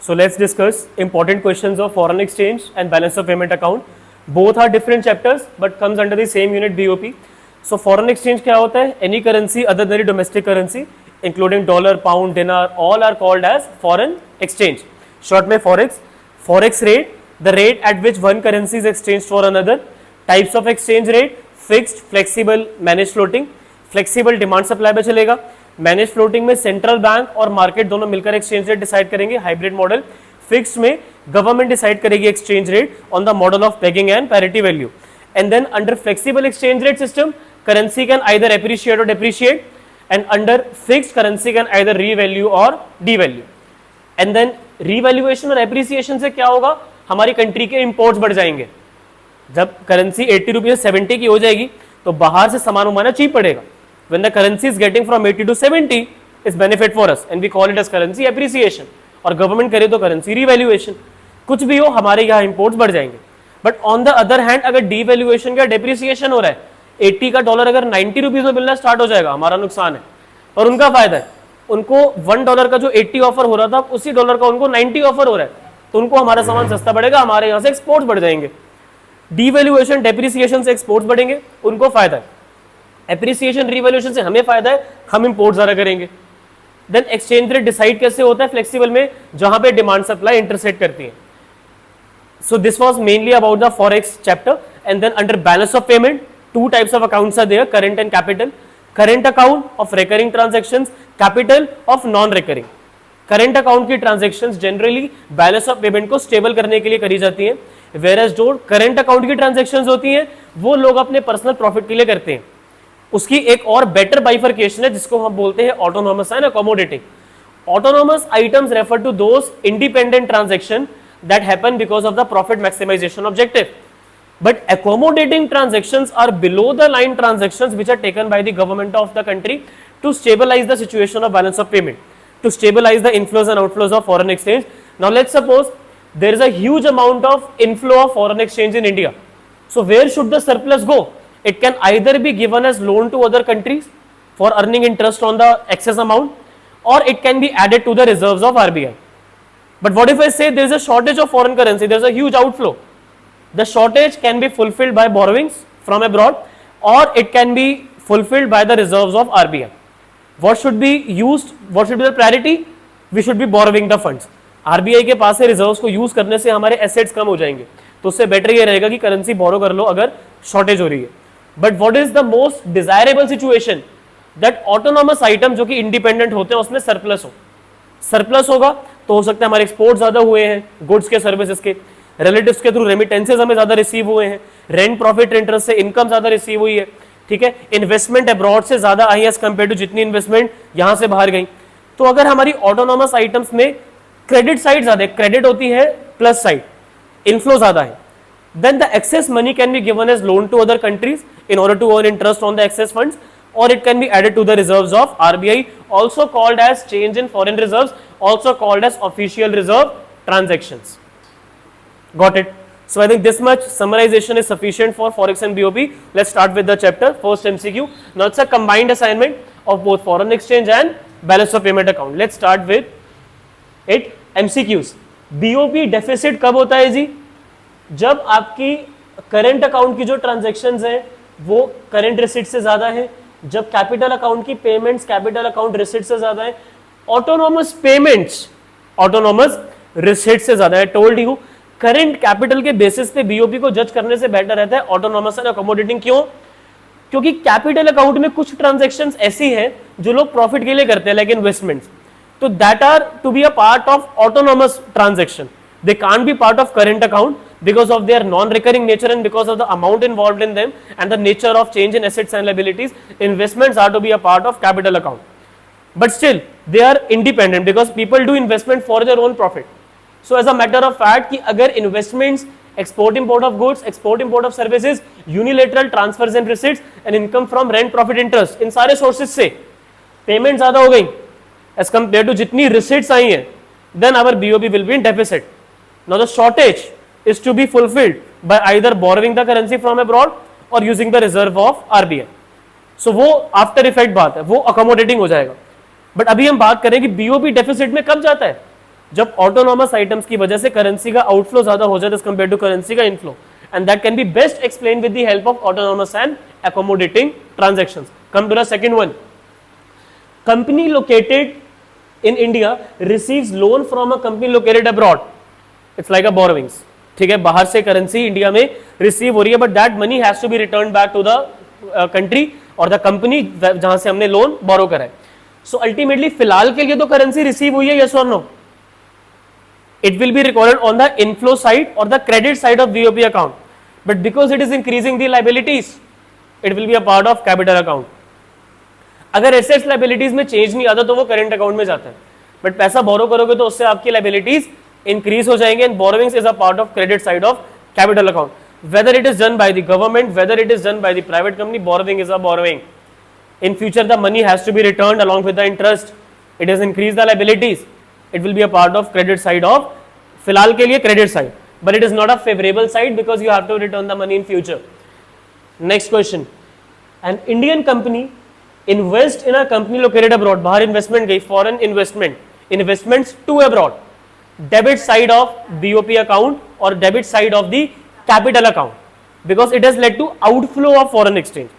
So let's discuss important questions of foreign exchange and balance of payment account. Both are different chapters but comes under the same unit BOP. So foreign exchange क्या होता है? Any currency other than the domestic currency, including dollar, pound, dinar, all are called as foreign exchange. Short में forex. Forex rate, the rate at which one currency is exchanged for another. Types of exchange rate, fixed, flexible, managed floating. Flexible demand supply पे चलेगा. Manage floating में central bank और market दोनों मिलकर exchange rate decide करेंगे, hybrid model. Fix में government decide करेगी exchange rate on the model of pegging and parity value. And then under flexible exchange rate system currency can either appreciate or depreciate, and under fixed currency can either revalue or devalue. And then revaluation और appreciation से क्या होगा? हमारी country के imports बढ़ जाएंगे. जब currency 80 rupees 70 की हो जाएगी तो बाहर से सामान उमाना चीप पड़ेगा. When the currency is getting from 80 to 70 is benefit for us and we call it as currency appreciation. और गवर्नमेंट करे तो currency revaluation. कुछ भी हो हमारे यहाँ इंपोर्ट्स बढ़ जाएंगे. But on the other hand अगर डिवैल्यूएशन या डेप्रिसिएशन हो रहा है, 80 का डॉलर अगर 90 रुपीज में मिलना स्टार्ट हो जाएगा, हमारा नुकसान है और उनका फायदा है. उनको $1 का जो 80 ऑफर हो रहा था उसी डॉलर का उनको 90 ऑफर हो रहा है, तो उनको हमारा सामान सस्ता पड़ेगा, हमारे यहाँ से एक्सपोर्ट्स बढ़ जाएंगे. डिवैल्यूएशन डेप्रिसिएशन से एक्सपोर्ट्स बढ़ेंगे, उनको फायदा है. एप्रिसिएशन रिवैल्यूएशन से हमें फायदा है, हम इंपोर्ट ज्यादा करेंगे. देन एक्सचेंज रेट डिसाइड कैसे होता है? फ्लेक्सिबल में, जहां पे डिमांड सप्लाई इंटरसेक्ट करती है. So this was mainly about the forex chapter. And then under balance of payment, two types of accounts are there, current and capital. Current account of recurring transactions, capital of non-recurring. Current account की transactions generally balance of payment को stable करने के लिए करी जाती हैं, whereas जो current account की transactions होती हैं वो लोग अपने personal profit के लिए करते हैं. उसकी एक और better bifurcation है जिसको हम बोलते हैं autonomous and accommodating. Autonomous items refer to those independent transactions that happen because of the profit maximization objective. But accommodating transactions are below the line transactions which are taken by the government of the country to stabilize the situation of balance of payment, to stabilize the inflows and outflows of foreign exchange. Now let's suppose there is a huge amount of inflow of foreign exchange in India. So where should the surplus go? It can either be given as loan to other countries for earning interest on the excess amount, or it can be added to the reserves of RBI. But what if I say there is a shortage of foreign currency, there is a huge outflow? The shortage can be fulfilled by borrowings from abroad, or it can be fulfilled by the reserves of RBI. What should be used? What should be the priority? We should be borrowing the funds. RBI के पास से reserves को use करने से हमारे assets कम हो जाएंगे, तो उससे better ये रहेगा कि currency borrow कर लो अगर shortage हो रही है. But what is the most desirable situation? That autonomous item जो कि independent होते हैं उसमें surplus हो. Surplus होगा तो हो सकता है हमारे exports ज़्यादा हुए हैं goods के services के, रिलेटिव्स के थ्रू रेमिटेंसेस हमें ज्यादा रिसीव हुए हैं, रेंट प्रॉफिट इंटरेस्ट से इनकम ज्यादा रिसीव हुई है, ठीक है, इन्वेस्टमेंट अब्रॉड से ज्यादा आई एज कंपेयर टू जितनी इन्वेस्टमेंट यहां से बाहर गई. तो अगर हमारी ऑटोनॉमस आइटम्स में क्रेडिट साइड ज्यादा है, क्रेडिट होती है प्लस साइड, इनफ्लो ज्यादा है, then the excess money can be given as loan to other countries in order to earn interest on the excess funds, और it can be added to the reserves of RBI, also called as change in foreign reserves, also called as official reserve transactions. Got it? So I think this much summarization is sufficient for Forex and BOP. Let's start with the chapter. First MCQ. Now it's a combined assignment of both foreign exchange and balance of payment account. Let's start with it. MCQs. BOP deficit कब होता है जी? जब आपकी current account की जो transactions हैं वो current receipt से ज़्यादा है, जब capital account की payments capital account receipt से ज़्यादा है, autonomous payments autonomous receipt से ज़्यादा है. Told you करंट कैपिटल के बेसिस पे बीओपी को जज करने से बेटर रहता है ऑटोनॉमस एंड अकोमोडेटिंग. क्यों? क्योंकि कैपिटल अकाउंट में कुछ ट्रांजैक्शंस ऐसी हैं जो लोग प्रॉफिट के लिए करते हैं लाइक इन्वेस्टमेंट्स, तो that are to be a part of autonomous transaction. They can't be part of current account because of their non recurring nature and because of the amount involved in them and the nature of change in assets and liabilities. Investments are to be a part of capital account, but still they are independent because people do investment for their own profit. So as a matter of fact कि अगर investments, export import of goods, export import of services, unilateral transfers and receipts and income from rent profit interest, इन सारे sources से payment ज़्यादा हो गई as compared to जितनी receipts आई हैं, then our BOP will be in deficit. Now the shortage is to be fulfilled by either borrowing the currency from abroad or using the reserve of RBI. So वो after effect बात है, वो accommodating हो जाएगा. But अभी हम बात करें कि BOP deficit में कब जाता है? जब ऑटोनॉमस आइटम्स की वजह से करेंसी का आउटफ्लो ज्यादा हो जाता है कंपेयर टू करेंसी का inflow, and that can be best explain with the help of autonomous and accommodating transactions. Come to the second one. Company located in India receives loan from a company located abroad. It's like a borrowings. ठीक है, बाहर से currency India में receive हो रही है, but that money has to be return back to the country और the company जहां से हमने लोन बोरो करा है. सो अल्टीमेटली फिलहाल के लिए तो करेंसी रिसीव हुई है, यस और no? It will be recorded on the inflow side or the credit side of BOP account, but because it is increasing the liabilities, it will be a part of capital account. अगर assets liabilities में change नहीं आता तो वो current account में जाता है, but पैसा बोरो करोगे तो उससे आपकी लाइबिलिटीज इंक्रीज हो जाएंगे, and borrowings is a part of credit side of capital account. Whether it is done by the government, whether it is done by the private company, borrowing is a borrowing. In future the money has to be returned along with the interest. It has increased the liabilities. It will be a part of credit side of, फिलहाल के लिए credit side, but it is not a favorable side because you have to return the money in future. Next question. An Indian company invest in a company located abroad. बाहर investment गई, foreign investment, investments to abroad. Debit side of BOP account or debit side of the capital account because it has led to outflow of foreign exchange.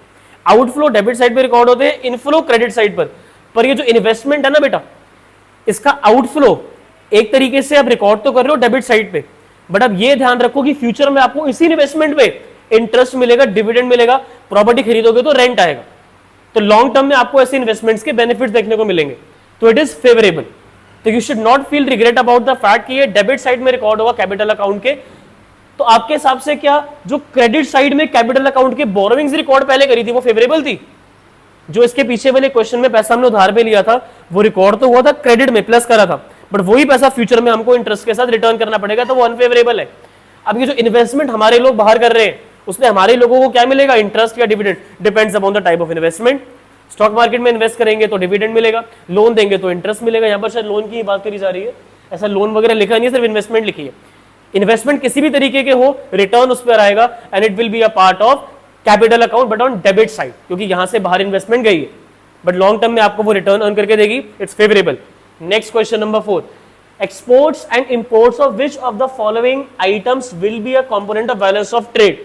Outflow debit side पे record होते हैं, inflow credit side पर ये जो investment है ना बेटा, इसका आउटफ्लो एक तरीके से आप रिकॉर्ड तो कर रहे हो डेबिट साइड पे, बट अब ये ध्यान रखो कि फ्यूचर में आपको इसी इन्वेस्टमेंट पे इंटरेस्ट मिलेगा, डिविडेंड मिलेगा, प्रॉपर्टी खरीदोगे तो रेंट आएगा, तो लॉन्ग टर्म में आपको ऐसे इन्वेस्टमेंट्स के बेनिफिट्स देखने को मिलेंगे, तो इट इज फेवरेबल. तो you should not feel regret about the fact कि ये डेबिट साइड में रिकॉर्ड होगा कैपिटल अकाउंट के. तो आपके हिसाब से क्या जो क्रेडिट साइड में कैपिटल अकाउंट के बोरोइंग्स रिकॉर्ड पहले करी थी वो फेवरेबल थी? जो इसके पीछे वाले क्वेश्चन में पैसा हमने उधार पे लिया था वो रिकॉर्ड तो हुआ था क्रेडिट में, प्लस करा था, बट वही पैसा फ्यूचर में हमको इंटरेस्ट के साथ रिटर्न करना पड़ेगा, तो वो अनफेवरेबल है. अब ये जो इन्वेस्टमेंट हमारे लोग बाहर कर रहे हैं उसमें हमारे लोगों को क्या मिलेगा, इंटरेस्ट या dividend, depends upon the type of investment. Stock market में इन्वेस्ट करेंगे तो डिविडेंड मिलेगा, लोन देंगे तो इंटरेस्ट मिलेगा. यहाँ पर शायद लोन की बात करी जा रही है, ऐसा लोन वगैरह लिखा नहीं है, सिर्फ इन्वेस्टमेंट लिखी है. इन्वेस्टमेंट किसी भी तरीके के हो, रिटर्न उस पर आएगा, and it will be a part of capital account but on debit side, क्योंकि यहां से बाहर इन्वेस्टमेंट गई है, बट लॉन्ग टर्म में आपको वो रिटर्न अर्न करके देगी, it's favourable. Next question number 4. Exports and imports of which of the following items will be a component of balance of trade?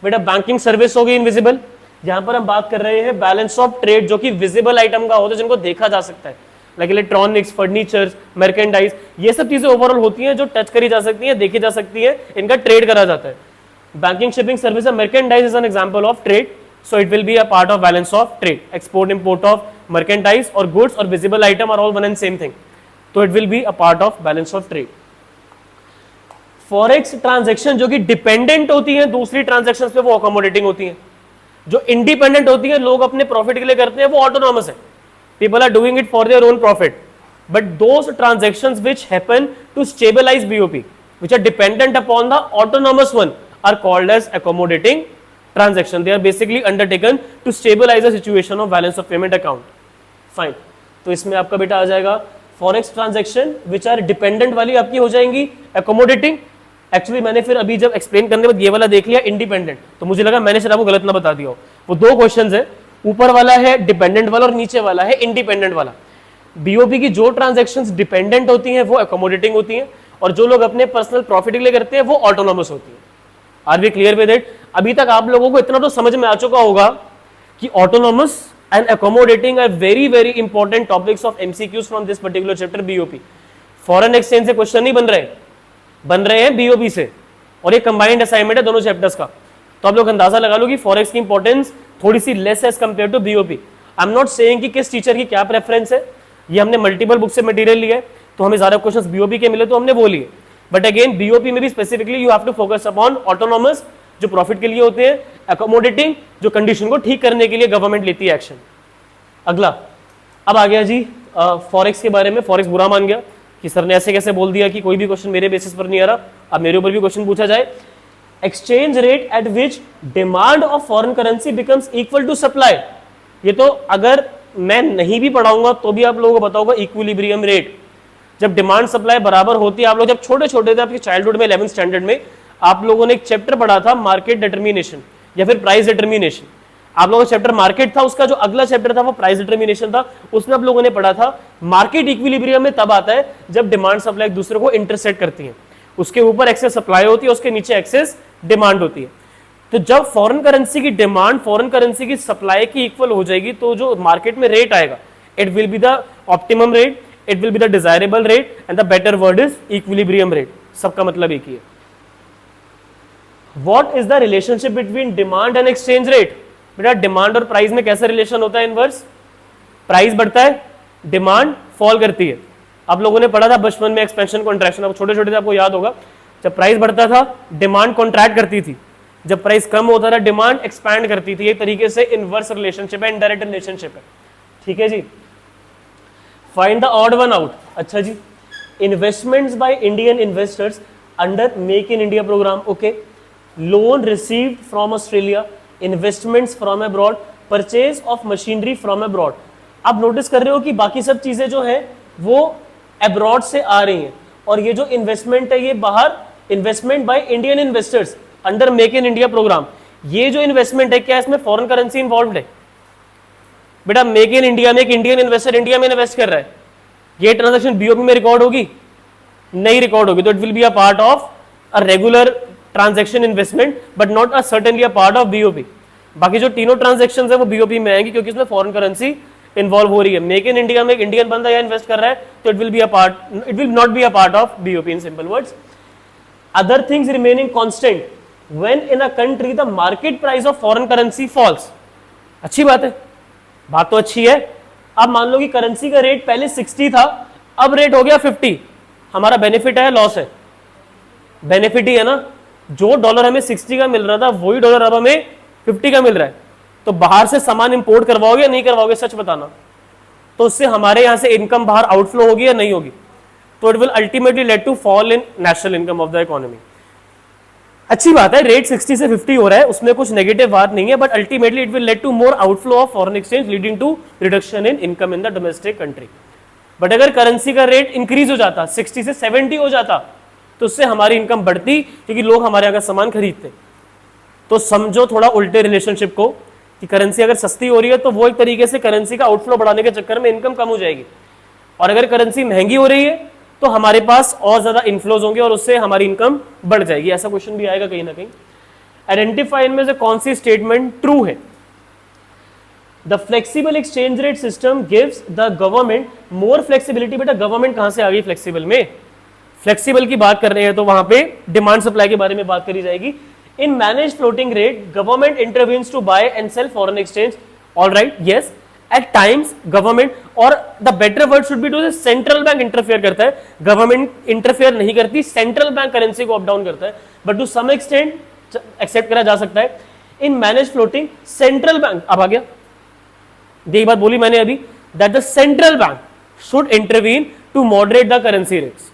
बेटा बैंकिंग सर्विस हो गई इनविजिबल, यहां पर हम बात कर रहे हैं बैलेंस ऑफ ट्रेड जो कि विजिबल आइटम का होता है, जिनको देखा जा सकता है, लाइक इलेक्ट्रॉनिक्स, फर्नीचर, मर्केंडाइज, ये सब चीजें ओवरऑल होती हैं जो टच करी जा सकती हैं, देखी जा सकती है, इनका ट्रेड करा जाता है. Banking, shipping service, merchandise is an example of trade, so it will be a part of balance of trade. Export import of merchandise और गुड्स और visible item are all one and same thing, तो it will be a part of balance of trade. Forex transaction जो कि dependent होती है दूसरी transaction पे, वो अकोमोडेटिंग होती है. जो इंडिपेंडेंट होती है, लोग अपने प्रॉफिट के लिए करते हैं, वो ऑटोनॉमस है. People are doing it for their own profit, but those transactions which happen to stabilize BOP, which are dependent upon the autonomous one, are called as accommodating transaction. They are basically undertaken to stabilize the situation of balance of payment account. Fine. तो इसमें आपका बेटा आ जाएगा forex transaction which are dependent वाली आपकी हो जाएंगी accommodating. Actually मैंने फिर अभी जब एक्सप्लेन करने के बाद ये वाला देख लिया इंडिपेंडेंट, तो मुझे लगा मैंने शायद आपको गलत ना बता दिया हो. वो दो क्वेश्चंस है, ऊपर वाला है डिपेंडेंट वाला और नीचे वाला है इंडिपेंडेंट वाला. बीओपी की जो ट्रांजैक्शंस डिपेंडेंट होती हैं वो अकोमोडेटिंग होती हैं, और जो लोग अपने पर्सनल प्रॉफिट के लिए करते हैं वो ऑटोनॉमस होती हैं. Are we clear with it? अभी तक आप लोगों को इतना तो समझ में आ चुका होगा कि autonomous and accommodating are very very important topics of MCQs from this particular chapter BOP. Foreign exchange से क्वेश्चन नहीं बन रहे हैं बीओपी से, और ये कंबाइंड असाइनमेंट है दोनों चैप्टर्स का. तो आप लोग अंदाजा लगा लो कि फॉरेक्स की इंपॉर्टेंस थोड़ी सी less as compare to BOP. I am not saying कि किस टीचर की क्या प्रेफरेंस है, ये हमने मल्टीपल बुक से मटेरियल लिया है, तो हमें ज्यादा क्वेश्चंस बीओपी के मिले तो हमने वो लिए, बट अगेन बीओपी में भी specifically you have to focus upon autonomous जो प्रॉफिट के लिए होते हैं, अकोमोडेटिंग जो कंडीशन को ठीक करने के लिए गवर्नमेंट लेती है एक्शन. अगला अब आ गया जी फॉरेक्स के बारे में. फॉरेक्स बुरा मान गया कि सर ने ऐसे कैसे बोल दिया कि कोई भी क्वेश्चन मेरे बेसिस पर नहीं आ रहा, अब मेरे ऊपर भी क्वेश्चन पूछा जाए. Exchange rate at which demand of foreign currency becomes equal to supply. ये तो अगर मैं नहीं भी पढ़ाऊंगा तो भी आप लोगों को बताऊंगा इक्विलिब्रियम रेट. जब डिमांड सप्लाई बराबर होती है, आप लोग जब छोटे छोटे थे आपके चाइल्डहुड में 11th स्टैंडर्ड में आप लोगों ने एक चैप्टर पढ़ा था मार्केट डिटर्मिनेशन या फिर प्राइस डिटर्मिनेशन. आप लोगों का चैप्टर मार्केट था, उसका जो अगला चैप्टर था वो प्राइस डिटर्मिनेशन था, उसमें आप लोगों ने पढ़ा था मार्केट इक्विलिब्रियम में तब आता है जब डिमांड सप्लाई एक दूसरे को इंटरसेक्ट करती है, उसके ऊपर एक्सेस सप्लाई होती है, उसके नीचे एक्सेस डिमांड होती है। तो जब फॉरेन करेंसी की डिमांड फॉरेन करेंसी की सप्लाई की इक्वल हो जाएगी तो जो मार्केट में रेट आएगा it will be the optimum rate, it will be the desirable rate and the better word is equilibrium rate. सबका मतलब एक ही है। What is the relationship between demand and exchange rate? बेटा डिमांड और price में कैसा relation होता है? इनवर्स। प्राइस बढ़ता है, डिमांड फॉल करती है। आप लोगों ने पढ़ा था बचपन में एक्सपेंशन कॉन्ट्रैक्शन, अब छोटे छोटे थे आपको याद होगा, जब प्राइस बढ़ता था डिमांड कॉन्ट्रैक्ट करती थी, जब प्राइस कम होता था डिमांड एक्सपैंड करती थी। एक तरीके से इनवर्स रिलेशनशिप है, इनडायरेक्ट रिलेशनशिप है। ठीक है जी। Find the odd one out. अच्छा जी, investments by Indian investors under make in India program. Okay, loan received from Australia, investments from abroad, purchase of machinery from abroad. आप notice कर रहे हो कि बाकी सब चीजें जो है वो अब्रॉड से आ रही हैं, और ये जो इन्वेस्टमेंट है ये बाहर, investment by Indian investors under make in India programme. ये जो इन्वेस्टमेंट है क्या इसमें फॉरेन करेंसी इन्वॉल्व है? बेटा मेक इन इंडिया में एक इंडियन इन्वेस्टर इंडिया में इन्वेस्ट कर रहा है, ये ट्रांजैक्शन बीओपी में रिकॉर्ड होगी? नहीं रिकॉर्ड होगी। तो it will be a part of a regular transaction investment but not a certainly a part of BOP. बाकी जो तीनों ट्रांजैक्शंस है वो बीओपी में आएंगी क्योंकि इसमें फॉरेन करेंसी इन्वॉल्व हो रही है। मेक इन इंडिया में एक इंडियन बंदा या इन्वेस्ट कर रहा है तो it will be a part, it will not be a part of BOP in simple words. Other things remaining constant when in a country the market price of foreign currency falls. अच्छी बात है, बात तो अच्छी है। अब मान लो कि करेंसी का रेट पहले 60 था, अब रेट हो गया 50, हमारा बेनिफिट है लॉस है? बेनिफिट ही है ना। जो डॉलर हमें 60 का मिल रहा था वही डॉलर अब हमें 50 का मिल रहा है। तो बाहर से सामान इंपोर्ट करवाओगे या नहीं करवाओगे? सच बताना। तो उससे हमारे यहां से इनकम बाहर आउटफ्लो होगी या नहीं होगी? तो it will ultimately lead to fall in national income of the economy. अच्छी बात है, रेट 60 से 50 हो रहा है, उसमें कुछ नेगेटिव बात नहीं है, but ultimately it will lead to more outflow of foreign exchange leading to reduction in income in the domestic country. But अगर करेंसी का रेट इंक्रीज हो जाता, 60 से 70 हो जाता, तो उससे हमारी इनकम बढ़ती क्योंकि लोग हमारे यहाँ का सामान खरीदते। तो समझो थोड़ा उल्टे रिलेशनशिप को कि करेंसी अगर सस्ती हो रही है तो वो एक तरीके से करेंसी का आउटफ्लो बढ़ाने के चक्कर में इनकम कम हो जाएगी, और अगर करेंसी महंगी हो रही है तो हमारे पास और ज्यादा इन्फ्लोज होंगे और उससे हमारी इनकम बढ़ जाएगी। ऐसा क्वेश्चन भी आएगा कहीं ना कहीं। आइडेंटिफाई इनमें से कौन सी स्टेटमेंट ट्रू है? The flexible exchange rate system gives the government more flexibility. बेटा गवर्नमेंट कहां से आ गई फ्लेक्सिबल में? फ्लेक्सिबल की बात कर रहे हैं तो वहां पे डिमांड सप्लाई के बारे में बात करी जाएगी। In manage floating rate government intervenes to buy and sell foreign exchange. All right, yes, at times government, और the better word should be to central bank interfere करता है। गवर्नमेंट इंटरफेयर नहीं करती, सेंट्रल बैंक करेंसी को up down करता है, but to some extent accept करा जा सकता है। In manage floating central bank, अब आ गया, यही बात बोली मैंने अभी, that the central bank should intervene to moderate the currency rates.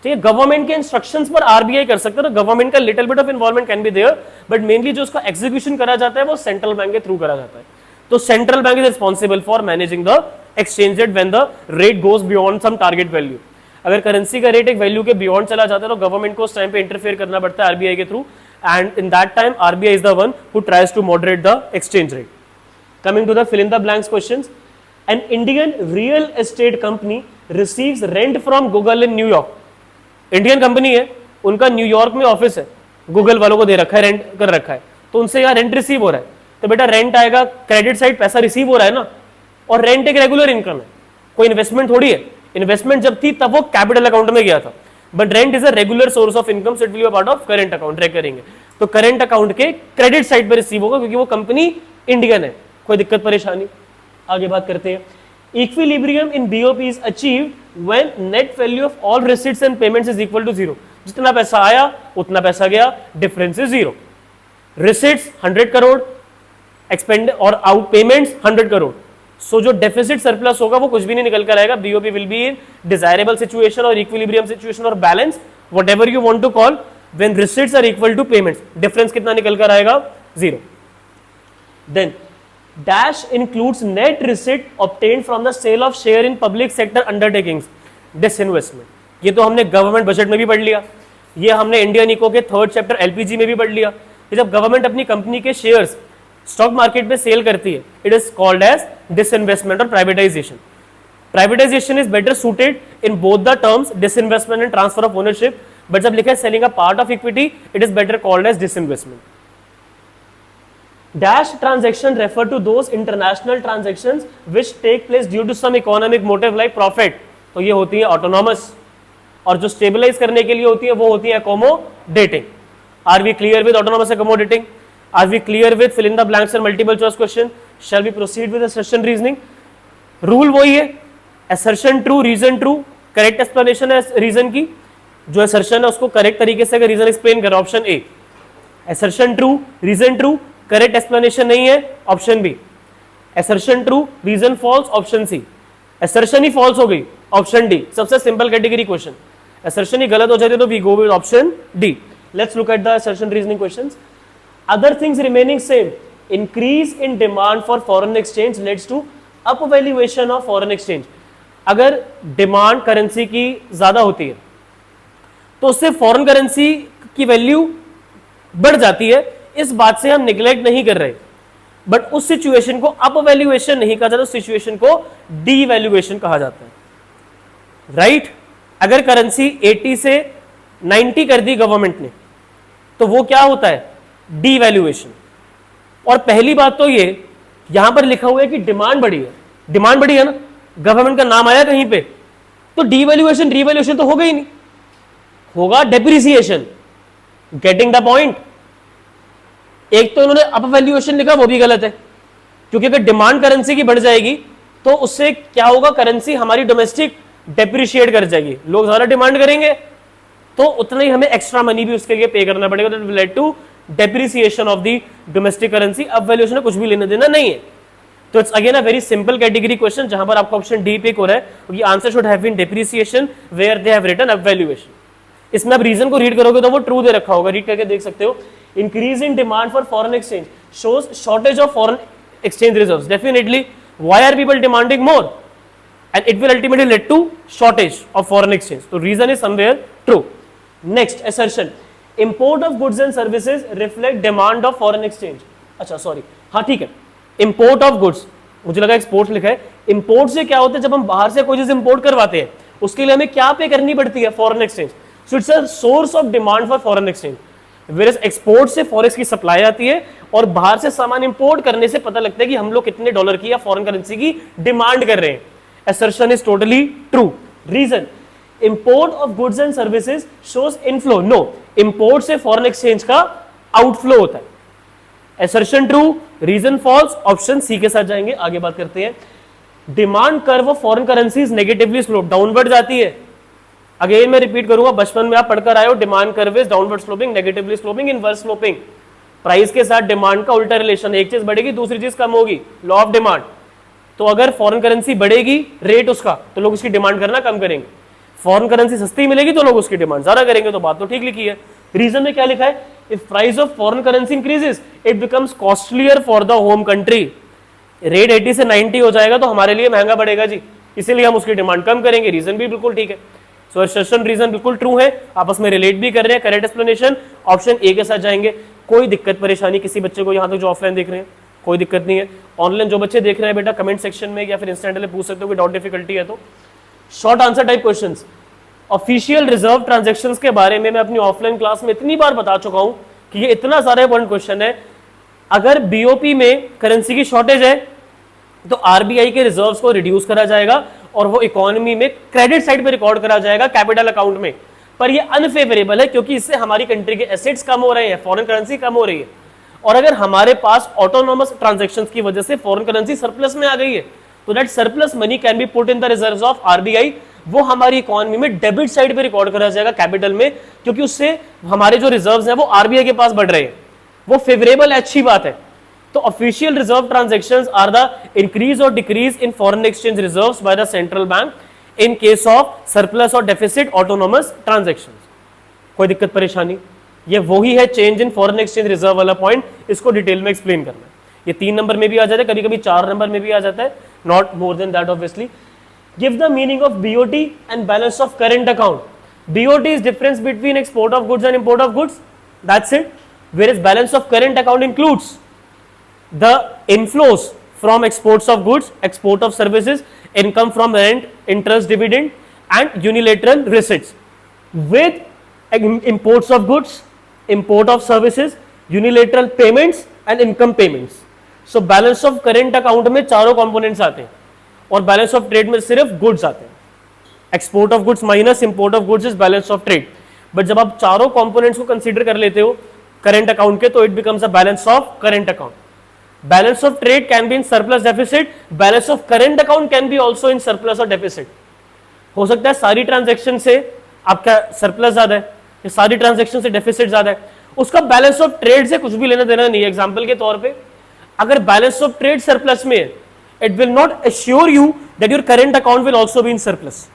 ठीक है, गवर्नमेंट के इंस्ट्रक्शंस पर आरबीआई कर सकता है, तो गवर्नमेंट का little bit of involvement can be there, but mainly जो उसका एग्जीक्यूशन करा जाता है वो सेंट्रल बैंक के थ्रू करा जाता है। तो central bank is responsible for managing the exchange rate when the rate goes beyond some target value. अगर करेंसी का रेट एक वैल्यू के बियॉन्ड चला जाता है तो गवर्नमेंट को उस टाइम पे इंटरफेयर करना पड़ता है आरबीआई के through, and in that time RBI is the one who tries to moderate the exchange rate. Coming to the fill in the blanks questions, an Indian real estate company receives rent from Google in New York. Indian company है, उनका New York में office है, Google वालों को दे रखा है, rent कर रखा है, तो उनसे यहाँ रेंट रिसीव हो रहा है। तो बेटा रेंट आएगा, क्रेडिट साइड पैसा रिसीव हो रहा है ना, और रेंट एक रेगुलर इनकम है, कोई इन्वेस्टमेंट थोड़ी है। इन्वेस्टमेंट जब थी तब वो कैपिटल अकाउंट में गया था, but rent is a regular source of income, so it will B part of current account, recurring है। तो करेंट अकाउंट के क्रेडिट साइड पर रिसीव होगा क्योंकि वो कंपनी इंडियन है। कोई दिक्कत परेशानी? आगे बात करते हैं। Equilibrium in BOP is achieved when net value of all receipts and payments is equal to 0। जितना पैसा आया उतना पैसा गया, difference is 0। Receipts 100 crore, expend और आउट पेमेंट्स 100 करोड़, सो जो डेफिसिट सरप्लस होगा वो कुछ भी नहीं निकल कर आएगा। BOP will be in desirable situation और इक्विलिब्रियम सिचुएशन और balance, whatever you want to call, when receipts are equal to payments. Difference कितना निकल कर आएगा? 0। Then dash includes net receipt obtained from the sale of share in public sector undertakings, disinvestment। ये तो हमने government budget में भी पढ़ लिया, ये हमने इंडियन इको के 3rd चैप्टर एलपीजी में भी पढ़ लिया कि जब गवर्नमेंट अपनी कंपनी के शेयर्स स्टॉक मार्केट में सेल करती है, it is called as disinvestment और privatisation. Privatisation is better suited in both the terms disinvestment and transfer of ownership, but जब लिखा है selling a part of equity, it is better called as disinvestment. Dash transaction refer to those international transactions which take place due to some economic motive like profit. तो ये होती है autonomous, और जो stabilize करने के लिए होती है वो होती है accommodating. Are we clear with autonomous accommodating? Are we clear with fill in the blanks and multiple choice question? Shall we proceed with assertion reasoning? Rule वही है, assertion true, reason true, correct explanation है reason की, जो assertion है उसको correct तरीके से अगर reason explain करें, option A. Assertion true, reason true, correct explanation नहीं है, option B. Assertion true, reason false, option C. Assertion ही फॉल्स हो गई, ऑप्शन डी. सबसे सिंपल कैटेगरी क्वेश्चन, असर्शन ही गलत हो जाती है तो we go with option D. Let's look at the assertion reasoning questions. Other things remaining same, increase in demand for foreign exchange leads to up valuation of foreign exchange. अगर demand currency की ज्यादा होती है तो उससे foreign currency की value बढ़ जाती है, इस बात से हम निग्लेक्ट नहीं कर रहे, बट उस सिचुएशन को अप वैल्यूएशन नहीं कहा जाता, उस सिचुएशन को डी वैल्यूएशन कहा जाता है. राइट? अगर करेंसी 80 से 90 कर दी गवर्नमेंट ने तो वो क्या होता है, डी वैल्यूएशन. और पहली बात तो ये यहां पर लिखा हुआ है कि डिमांड बढ़ी है, डिमांड बढ़ी है ना, गवर्नमेंट का नाम आया कहीं पे, तो डी वैल्यूएशन रीवैल्यूएशन तो होगा ही नहीं, होगा डेप्रिसिएशन. Getting the point? एक तो इन्होंने अप वैल्यूएशन लिखा, वो भी गलत है, क्योंकि अगर डिमांड करेंसी की बढ़ जाएगी तो उससे क्या होगा, करेंसी हमारी डोमेस्टिक डेप्रिशिएट कर जाएगी, लोग ज्यादा डिमांड करेंगे तो उतना ही हमें एक्स्ट्रा मनी भी उसके लिए पे करना पड़ेगा, that will lead to depreciation of the domestic currency. Up valuation कुछ भी लेना देना नहीं है. तो it's again a very simple category question, जहां पर आपका ऑप्शन डी पिक हो रहा है, क्योंकि answer should have been depreciation where they have written up valuation. इसमें आप रीजन को रीड करोगे तो वो ट्रू दे रखा होगा, रीड करके देख सकते हो. Increase in demand for foreign exchange shows shortage of foreign exchange reserves. Definitely, why are people demanding more? And it will ultimately lead to shortage of foreign exchange. So reason is somewhere true. Next assertion, import of goods and services reflect demand of foreign exchange. अच्छा sorry, हाँ ठीक है, import of goods, मुझे लगा export लिखा है. Import से क्या होता है, जब हम बाहर से कोई चीज इंपोर्ट करवाते हैं उसके लिए हमें क्या पे करनी पड़ती है, foreign exchange. So it's a source of demand for foreign exchange. Whereas export से फॉरेक्स की सप्लाई आती है और बाहर से सामान इंपोर्ट करने से पता लगता है कि हम लोग कितने डॉलर की या फॉरेन करेंसी की डिमांड कर रहे हैं. Assertion is totally true. Reason, import of goods and services shows inflow. No, import से फॉरेन एक्सचेंज का आउटफ्लो होता है. Assertion true, reason false, option C के साथ जाएंगे. आगे बात करते हैं. Demand curve of foreign currencies negatively slope, downward जाती है. अगेन मैं रिपीट करूंगा, बचपन में आप पढ़कर आए हो, demand curve is downward sloping, negatively sloping, inverse sloping. Price के साथ डिमांड का उल्टा रिलेशन, एक चीज बढ़ेगी दूसरी चीज कम होगी, लॉ ऑफ डिमांड. तो अगर फॉरेन करेंसी बढ़ेगी रेट उसका, तो लोग उसकी डिमांड करना कम करेंगे. फॉरेन करेंसी सस्ती मिलेगी तो लोग उसकी डिमांड ज्यादा करेंगे. तो बात तो ठीक लिखी है. रीजन में क्या लिखा है, if price of foreign currency increases it becomes costlier for the home country. Rate 80 से 90 हो जाएगा तो हमारे लिए महंगा पड़ेगा जी, इसीलिए हम उसकी डिमांड कम करेंगे. रीजन भी बिल्कुल ठीक है. सो असर्शन रीजन बिल्कुल ट्रू है, आपस में रिलेट भी कर रहे हैं. करेक्ट एक्सप्लेनेशन ऑप्शन ए के साथ जाएंगे. कोई दिक्कत परेशानी किसी बच्चे को यहाँ तक जो ऑफलाइन देख रहे हैं, कोई दिक्कत नहीं है. ऑनलाइन जो बच्चे देख रहे हैं बेटा, कमेंट सेक्शन में या फिर इंस्टेंट में पूछ सकते हो कि डाउट डिफिकल्टी है तो. Short answer type questions. Official reserve transactions के बारे में मैं अपनी ऑफलाइन क्लास में इतनी बार बता चुका हूं कि ये इतना सारा इंपॉर्टेंट क्वेश्चन है. अगर बीओपी में करेंसी की शॉर्टेज है तो आरबीआई के रिजर्व्स को रिड्यूस करा जाएगा और वो इकोनॉमी में क्रेडिट साइड पे रिकॉर्ड करा जाएगा कैपिटल अकाउंट में. पर ये अनफेवरेबल है क्योंकि इससे हमारी कंट्री के एसेट्स कम हो रहे हैं, फॉरेन करेंसी कम हो रही है. और अगर हमारे पास ऑटोनोमस ट्रांजैक्शंस की वजह से फॉरेन करेंसी सरप्लस में आ गई है तो that surplus money can B put in the reserves of RBI. वो हमारी इकोनॉमी में डेबिट साइड पे रिकॉर्ड करा जाएगा कैपिटल में, क्योंकि उससे हमारे जो रिजर्व्स हैं वो आरबीआई के पास बढ़ रहे हैं. वो फेवरेबल है, अच्छी बात है. तो official reserve transactions are the increase और decrease in foreign exchange reserves by the central bank in case of surplus और डेफिसिट ऑटोनोमस ट्रांजैक्शंस. कोई दिक्कत परेशानी? ये वही है change in foreign exchange reserve वाला पॉइंट, इसको डिटेल में एक्सप्लेन करना है. ये 3 नंबर में भी आ जाता है, कभी कभी 4 नंबर में भी आ जाता है, not more than that obviously. Give the meaning of BOT and balance of current account. BOT is difference between export of goods and import of goods, that's it. Where is balance of current account includes the inflows from exports of goods, export of services, income from rent, interest, dividend, and unilateral receipts. With imports of goods, import of services, unilateral payments and income payments. So balance of current account में चारों components आते हैं और balance of trade में सिर्फ goods आते हैं. Export of goods minus import of goods is balance of trade. But जब आप चारों कंपोनेंट्स को कंसीडर कर लेते हो करंट अकाउंट के, तो it becomes a balance of current account. Balance of trade can be in surplus deficit, balance of current account can be also in surplus और डेफिसिट. हो सकता है सारी ट्रांजेक्शन से आपका सरप्लस ज्यादा है या सारी ट्रांजेक्शन से डेफिसिट ज्यादा है, उसका बैलेंस ऑफ ट्रेड से कुछ भी लेना देना नहीं है. एग्जांपल के तौर पे अगर बैलेंस ऑफ ट्रेड सरप्लस में है, it will not assure you that your current account will also be in surplus.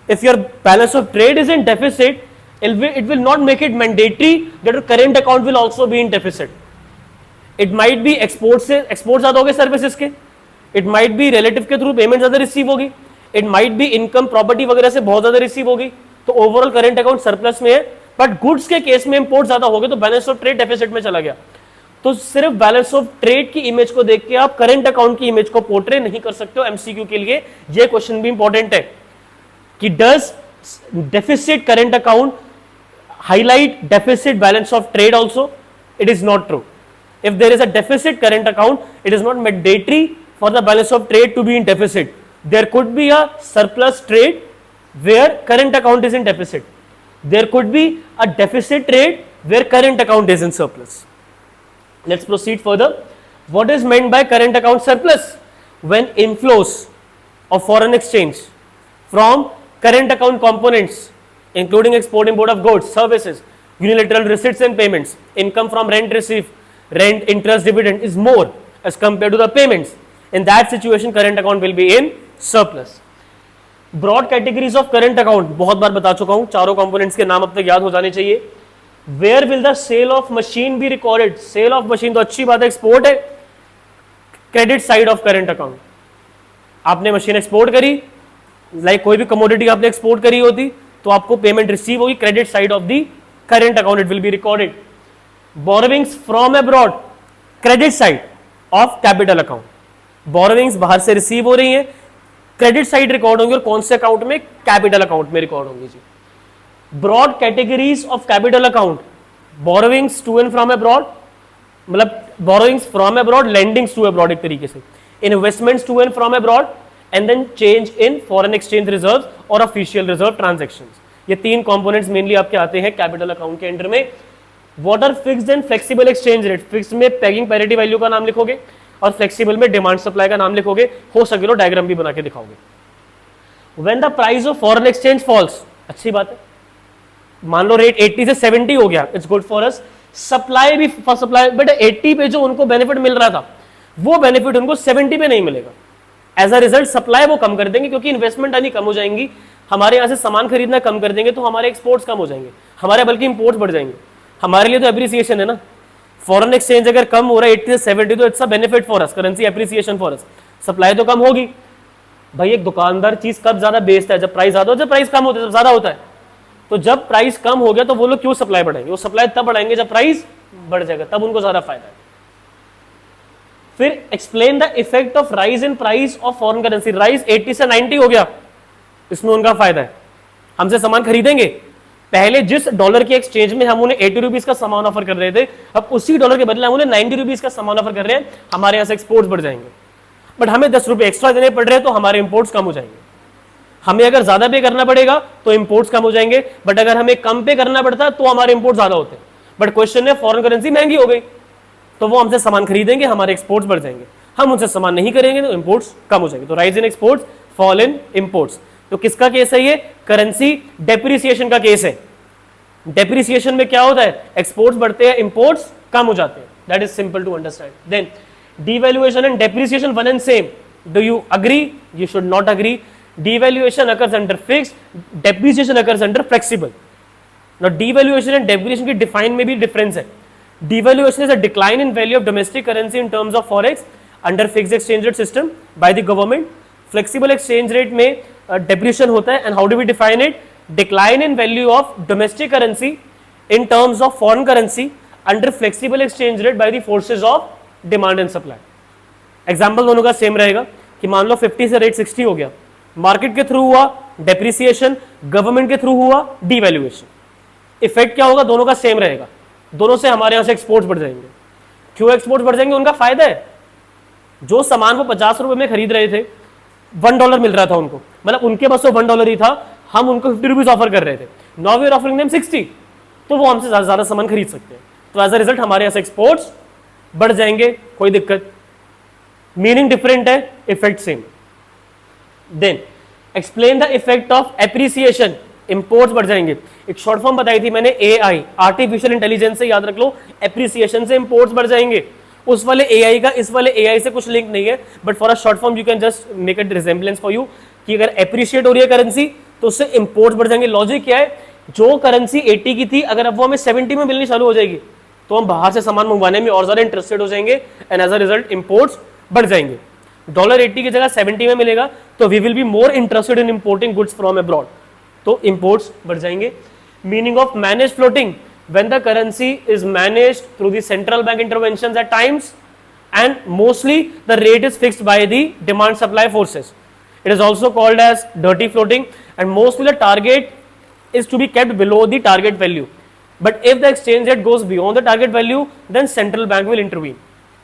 If your balance of trade is in deficit, it will not make it mandatory that your current account will also be in deficit. It might be export ज्यादा हो गए services के, it might be relative के through payment ज्यादा receive होगी, it might be income property वगैरह से बहुत ज्यादा रिसीव होगी, तो ओवरऑल करंट अकाउंट सरप्लस में है. बट गुड्स के केस में इंपोर्ट ज्यादा हो गए तो बैलेंस ऑफ ट्रेड डेफिसिट में चला गया. तो सिर्फ बैलेंस ऑफ ट्रेड की इमेज को देख के आप करंट अकाउंट की इमेज को पोर्ट्रे नहीं कर सकते हो. एमसीक्यू के लिए ये क्वेश्चन भी इंपॉर्टेंट है कि does deficit current account highlight deficit balance of trade also? It is not true. If there is a deficit current account, it is not mandatory for the balance of trade to be in deficit. There could be a surplus trade where current account is in deficit. There could be a deficit trade where current account is in surplus. Let's proceed further. What is meant by current account surplus? When inflows of foreign exchange from current account components including export import of goods, services, unilateral receipts and payments, income from rent received, rent, interest, dividend is more as compared to the payments. In that situation current account will be in surplus. Broad categories of current account बहुत बार बता चुका हूं, चारों components के नाम अब तक याद हो जाने चाहिए. Where will the sale of machine be recorded? Sale of machine तो अच्छी बात है, एक्सपोर्ट है. Credit side of current account, आपने मशीन एक्सपोर्ट करी, लाइक कोई भी कमोडिटी आपने एक्सपोर्ट करी होती तो आपको पेमेंट रिसीव होगी, credit side of the current account it will be recorded. Borrowings from abroad, credit side of capital account. Borrowings बाहर से रिसीव हो रही है, क्रेडिट साइड रिकॉर्ड होंगे और कौन से अकाउंट में? कैपिटल अकाउंट में रिकॉर्ड होंगे जी. Broad categories of capital account, borrowings to and from abroad, मतलब borrowings from abroad, lendings to abroad एक तरीके से, investments to and from abroad, and then change in foreign exchange reserves और official reserve transactions. ये तीन components mainly आपके आते हैं कैपिटल अकाउंट के अंडर में. What are fixed and flexible exchange rate? Fixed में pegging parity value का नाम लिखोगे और flexible में demand supply का नाम लिखोगे, हो सके तो डायग्राम भी बना के दिखाओगे. When the price of foreign exchange falls, अच्छी बात है, मान लो रेट 80 से 70 हो गया, it's good for us. Supply भी सप्लाई बट 80 पे जो उनको बेनिफिट मिल रहा था वो बेनिफिट उनको 70 पे नहीं मिलेगा. एज अ रिजल्ट सप्लाई वो कम कर देंगे क्योंकि इन्वेस्टमेंट आनी कम हो जाएंगी, हमारे यहाँ से सामान खरीदना कम कर देंगे तो हमारे एक्सपोर्ट्स कम हो जाएंगे, हमारे बल्कि इंपोर्ट्स बढ़ जाएंगे. हमारे लिए तो एप्रिसिएशन है ना, फॉरेन एक्सचेंज अगर कम हो रहा है 80 से 70 तो it's a benefit for us, currency appreciation for us. Supply तो कम होगी भाई. एक दुकानदार चीज कब ज्यादा बेचता है? जब प्राइस ज्यादा हो, जब प्राइस कम होता है, जब ज्यादा होता है. तो जब प्राइस कम हो गया तो वो लोग क्यों सप्लाई बढ़ाएंगे? वो सप्लाई तब बढ़ाएंगे जब प्राइस बढ़ जाएगा, तब उनको ज्यादा फायदा है. फिर explain the effect of rise in price of foreign currency. Rise 80 से 90 हो गया, इसमें उनका फायदा है, हमसे सामान खरीदेंगे. पहले जिस डॉलर के एक्सचेंज में हम उन्हें 80 रुपीज का सामान ऑफर कर रहे थे, अब उसी डॉलर के बदले हम उन्हें 90 रुपीज का सामान ऑफर कर रहे हैं, हमारे यहाँ से एक्सपोर्ट्स बढ़ जाएंगे. बट हमें 10 रुपए एक्स्ट्रा देने पड़ रहे हैं तो हमारे इंपोर्ट्स कम हो जाएंगे. हमें अगर ज्यादा पे करना पड़ेगा तो इंपोर्ट्स कम हो जाएंगे, बट अगर हमें कम पे करना पड़ता तो हमारे इंपोर्ट ज्यादा होते हैं. बट क्वेश्चन है फॉरेन करेंसी महंगी हो गई तो वो हमसे सामान खरीदेंगे, हमारे एक्सपोर्ट्स बढ़ जाएंगे. हम उनसे सामान नहीं करेंगे तो इंपोर्ट्स कम हो जाएंगे. तो rise in exports, fall in imports. तो किसका केस है ये? करेंसी डेप्रिसिएशन का केस है. डेप्रिसिएशन में क्या होता है? एक्सपोर्ट्स बढ़ते हैं, इंपोर्ट्स कम हो जाते हैं. That is simple to understand. Then devaluation and depreciation one and same. Do you agree? You should not agree. Devaluation occurs under fixed, depreciation occurs under flexible. Now devaluation and depreciation की define में भी difference है. Devaluation is a decline in value of domestic currency in terms of forex under fixed exchange rate system by the government. Flexible exchange rate में depreciation होता है. And how do we define it? Decline in value of domestic currency in terms of foreign currency under flexible exchange rate by the forces of demand and supply. Example दोनों का same रहेगा कि मान लो 50 से rate 60 हो गया, market के through हुआ डेप्रिसिएशन, गवर्नमेंट के थ्रू हुआ डीवैल्यूएशन। इफेक्ट क्या होगा, दोनों का सेम रहेगा, दोनों से हमारे यहां से एक्सपोर्ट्स बढ़ जाएंगे। क्यों एक्सपोर्ट्स बढ़ जाएंगे, उनका फायदा है। जो सामान वो 50 रुपए में खरीद रहे थे, $1 मिल रहा था उनको, मतलब उनके पास तो $1 ही था, हम उनको 50 रुपीज ऑफर कर रहे थे, now we are offering them 60, तो वो हमसे ज्यादा सामान खरीद सकते हैं। तो एज अ रिजल्ट हमारे यहां से एक्सपोर्ट्स बढ़ जाएंगे, कोई दिक्कत, मीनिंग डिफरेंट है, effect same. Then explain the effect of appreciation, imports बढ़ जाएंगे। एक शॉर्ट फॉर्म बताई थी मैंने, AI, आर्टिफिशियल इंटेलिजेंस से याद रख लो, एप्रिसिएशन से इंपोर्ट्स बढ़ जाएंगे। उस वाले AI का इस वाले AI से कुछ लिंक नहीं है, but for a short form you can just make a resemblance for you कि अगर एप्रिशिएट हो रही है करेंसी तो उससे इंपोर्ट्स बढ़ जाएंगे। लॉजिक क्या है, जो करेंसी 80 की थी अगर अब वो हमें 70 में मिलनी चालू हो जाएगी तो हम बाहर से सामान मंगवाने में और ज्यादा इंटरेस्टेड हो जाएंगे and as a result imports बढ़ जाएंगे। $80 की जगह 70 में मिलेगा तो we will be more interested in importing goods from abroad, तो इंपोर्ट्स बढ़ जाएंगे। Meaning of manage floating, when the currency is managed through the central bank interventions at times and mostly the rate is fixed by the demand supply forces. It is also called as dirty floating and mostly the target is to be kept below the target value, but if the exchange rate goes beyond the target value then central bank will intervene.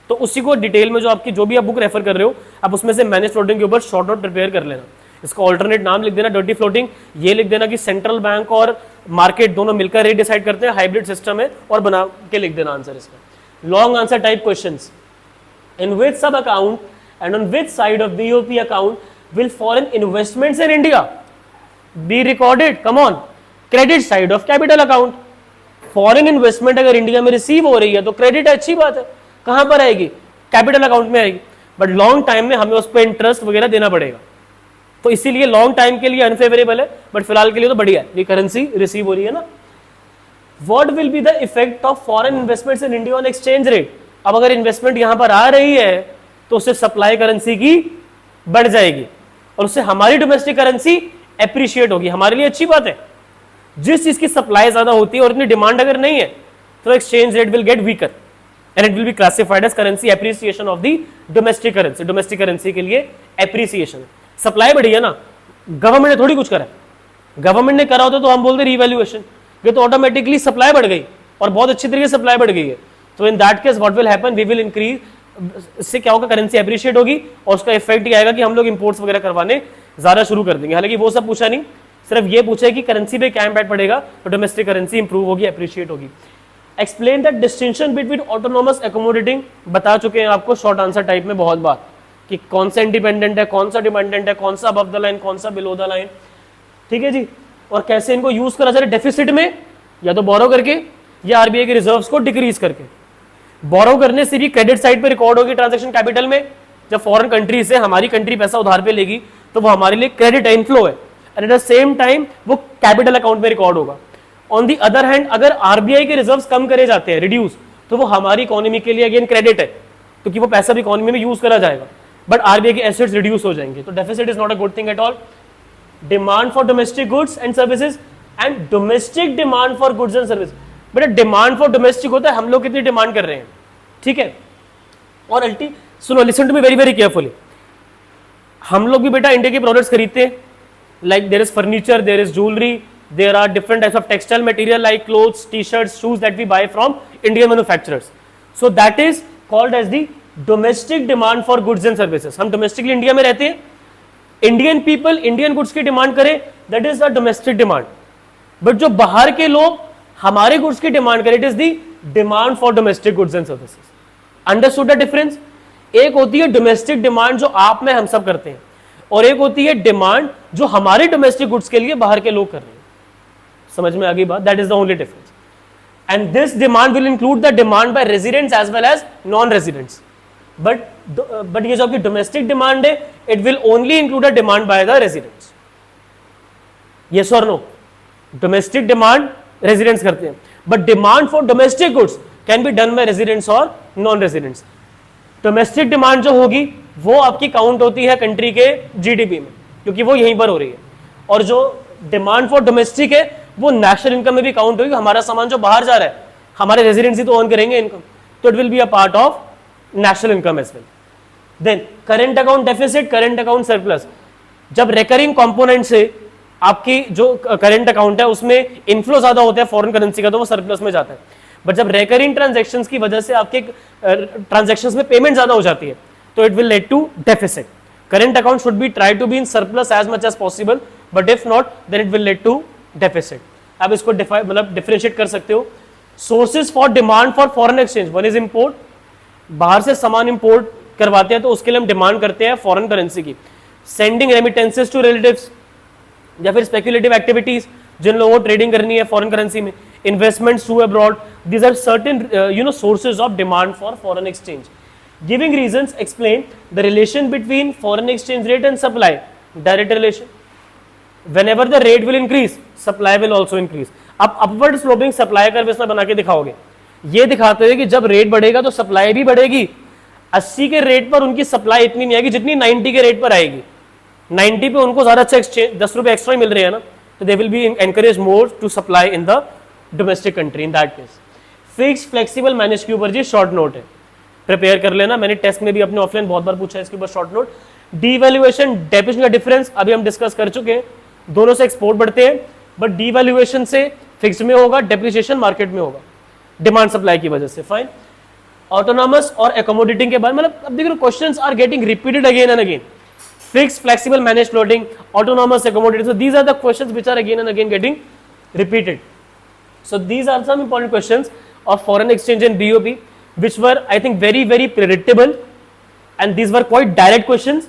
तो उसी को detail में जो आपकी जो भी आप book refer कर रहे हो आप उसमें से मैनेज फ्लोटिंग के ऊपर शॉर्ट नोट प्रिपेयर कर लेना। इसका ऑल्टरनेट नाम लिख देना डर्टी फ्लोटिंग, ये लिख देना कि सेंट्रल बैंक और मार्केट दोनों मिलकर रेट डिसाइड करते हैं, हाइब्रिड सिस्टम है, और बना के लिख देना आंसर इसका। लॉन्ग आंसर टाइप क्वेश्चंस, इन विच सब account and on which side of BOP account will foreign investments in India be recorded, come on, credit side of capital account. Foreign investment अगर India में रिसीव हो रही है तो credit अच्छी बात है, कहां पर आएगी, कैपिटल अकाउंट में आएगी, बट लॉन्ग टाइम में हमें उस पर इंटरेस्ट वगैरह देना पड़ेगा, तो इसीलिए लॉन्ग टाइम के लिए अनफेवरेबल है, बट फिलहाल के लिए तो बढ़िया है, ये करेंसी रिसीव हो रही है ना। What will be the effect of foreign investments in India on exchange rate, अब अगर इन्वेस्टमेंट यहां पर आ रही है तो उससे सप्लाई करेंसी की बढ़ जाएगी और उससे हमारी डोमेस्टिक करेंसी एप्रिशिएट होगी, हमारे लिए अच्छी बात है। जिस चीज की सप्लाई ज्यादा होती है और इतनी डिमांड अगर नहीं है तो exchange rate will get weaker and it will be classified as currency appreciation of the domestic currency. domestic currency के लिए appreciation, सप्लाई बढ़ी है ना, गवर्नमेंट ने थोड़ी कुछ करा, गवर्नमेंट ने करा होता तो हम बोलते रिवैल्यूएशन, ये तो ऑटोमेटिकली सप्लाई बढ़ गई और बहुत अच्छी तरीके से सप्लाई बढ़ गई है। तो in that case what will happen, we will increase, इससे क्या होगा, करेंसी एप्रिशिएट होगी और उसका इफेक्ट ये आएगा कि हम लोग इंपोर्ट्स वगैरह करवाने ज्यादा शुरू कर देंगे। हालांकि वो सब पूछा नहीं, सिर्फ ये पूछा है कि करेंसी पे क्या इम्पैक्ट पड़ेगा, तो डोमेस्टिक करेंसी इंप्रूव होगी, एप्रिशिएट होगी। Explain the distinction between autonomous accommodating, बता चुके हैं आपको शॉर्ट आंसर टाइप में बहुत बार कि कौन सा इंडिपेंडेंट है, कौन सा डिपेंडेंट है, कौन सा अबव द लाइन, कौन सा बिलो द लाइन, ठीक है जी, और कैसे इनको यूज करा जाए डेफिसिट में, या तो बोरो करके या आरबीआई के रिजर्व्स को डिक्रीज करके। बोरो करने से भी क्रेडिट साइड पे रिकॉर्ड होगी ट्रांजैक्शन कैपिटल में, जब फॉरेन कंट्री से हमारी कंट्री पैसा उधार पे लेगी तो वो हमारे लिए क्रेडिट इनफ्लो है, and at the same time वो कैपिटल अकाउंट में रिकॉर्ड होगा। ऑन दी अदर हैंड अगर आरबीआई के रिजर्व्स कम करे जाते हैं, रिड्यूस, तो वो हमारी इकोनॉमी के लिए अगेन क्रेडिट है, क्योंकि वो पैसा भी इकोनॉमी में यूज करा जाएगा, बट आरबीआई के एसेट्स रिड्यूस हो जाएंगे, तो deficit is not a good thing at all. Demand for domestic goods and services and domestic demand for goods and service, बेटा डिमांड फॉर डोमेस्टिक होता है हम लोग कितनी डिमांड कर रहे हैं, ठीक है, और अल्टी सुनो, listen to me very very carefully, हम लोग भी बेटा इंडिया के प्रोडक्ट्स खरीदते हैं, like there is furniture, there is jewellery, there are different types of textile material like clothes, t-shirts, shoes that we buy from Indian manufacturers. So that is called as the domestic demand for goods and services. हम domestically India में रहते हैं, Indian people Indian goods की demand करें, that is the domestic demand, but जो बाहर के लोग हमारे गुड्स की डिमांड करें, it is the demand for domestic goods and services. Understood the difference? एक होती है डोमेस्टिक डिमांड जो आप में हम सब करते हैं, और एक होती है डिमांड जो हमारे डोमेस्टिक गुड्स के लिए बाहर के लोग कर रहे हैं। समझ में आ गई बात? That is the only difference, and this demand will include the demand by residents as well as non residents, but ये जो आपकी डोमेस्टिक डिमांड है, it will only include a demand by the residents. Yes और no? Domestic demand residents करते हैं, but demand for domestic goods can be done by residents और non residents. Domestic demand जो होगी वो आपकी काउंट होती है कंट्री के जीडीपी में, क्योंकि वो यहीं पर हो रही है, और जो डिमांड फॉर डोमेस्टिक है वो नेशनल इनकम में भी काउंट होगी। हमारा सामान जो बाहर जा रहा है, हमारे रेजिडेंट्स ही तो ऑन करेंगे इनकम, तो it will be a part of national income as well. Then current account deficit, current account surplus. जब recurring component से आपकी जो करंट अकाउंट है उसमें इनफ्लो ज्यादा होता है फॉरेन करेंसी का, तो वो सरप्लस में जाता है. बट जब रेकरिंग ट्रांजैक्शंस की वजह से आपके ट्रांजैक्शंस में पेमेंट ज्यादा हो जाती है, तो it will lead to deficit. Current account should be try to be in surplus as much as possible, but if not then it will lead to deficit. आप इसको मतलब डिफरेंशिएट कर सकते हो. Sources for demand for foreign exchange, one is import, बाहर से सामान import करवाते हैं तो उसके लिए हम डिमांड करते हैं फॉरेन करेंसी की. सेंडिंग रेमिटेंसेस टू रिलेटिव्स, या फिर स्पेक्युलेटिव एक्टिविटीज जिन लोगों को ट्रेडिंग करनी है फॉरेन करेंसी में, investments to abroad, these are certain sources of demand for foreign exchange. Giving reasons explain the relation between foreign exchange rate and supply. Direct relation. whenever the rate will increase, supply will also increase. आप upward sloping supply curve इसमें बना के दिखाओगे. ये दिखाते हैं कि जब रेट बढ़ेगा तो सप्लाई भी बढ़ेगी. 80 के रेट पर उनकी सप्लाई इतनी नहीं आएगी जितनी 90 के रेट पर आएगी. 90 पे उनको ज्यादा अच्छा एक्सचेंज 10 रुपए एक्स्ट्रा मिल रहे हैं ना, तो they will be encourage more to supply in the domestic country. In that case fix flexible manage के ऊपर जी शॉर्ट नोट है, प्रिपेयर कर लेना. मैंने टेस्ट में भी अपने ऑफलाइन बहुत बार पूछा है इसके ऊपर शॉर्ट नोट. डीवैल्यूएशन डेप्रिसिएशन का डिफरेंस अभी हम डिस्कस कर चुके हैं. दोनों से एक्सपोर्ट बढ़ते हैं, बट डीवैल्यूएशन से फिक्स में होगा, डेप्रिसिएशन मार्केट में होगा डिमांड सप्लाई की वजह से. फाइन. ऑटोनॉमस और एकोमोडेटिंग के बाद मतलब अब देखो questions are getting repeated again and again. Fixed, flexible, managed floating, autonomous, accommodating. So these are the questions which are again and again getting repeated. So these are some important questions of foreign exchange and BOP, which were I think very very predictable, and these were quite direct questions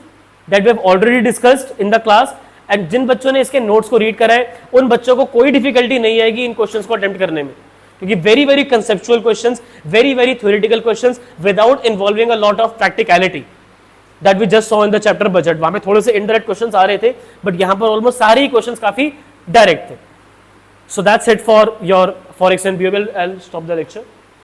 that we have already discussed in the class. And जिन बच्चों ने इसके notes को read करा है उन बच्चों को कोई डिफिकल्टी नहीं आएगी इन क्वेश्चंस को अटेम्प्ट करने में, क्योंकि very very conceptual questions, very very theoretical questions without involving a lot of practicality that we just saw in the chapter budget. वहां पे थोड़े से indirect questions आ रहे थे, but यहाँ पर almost सारे ही questions काफी direct थे. So that's it for your forex and BOP. I'll stop the lecture.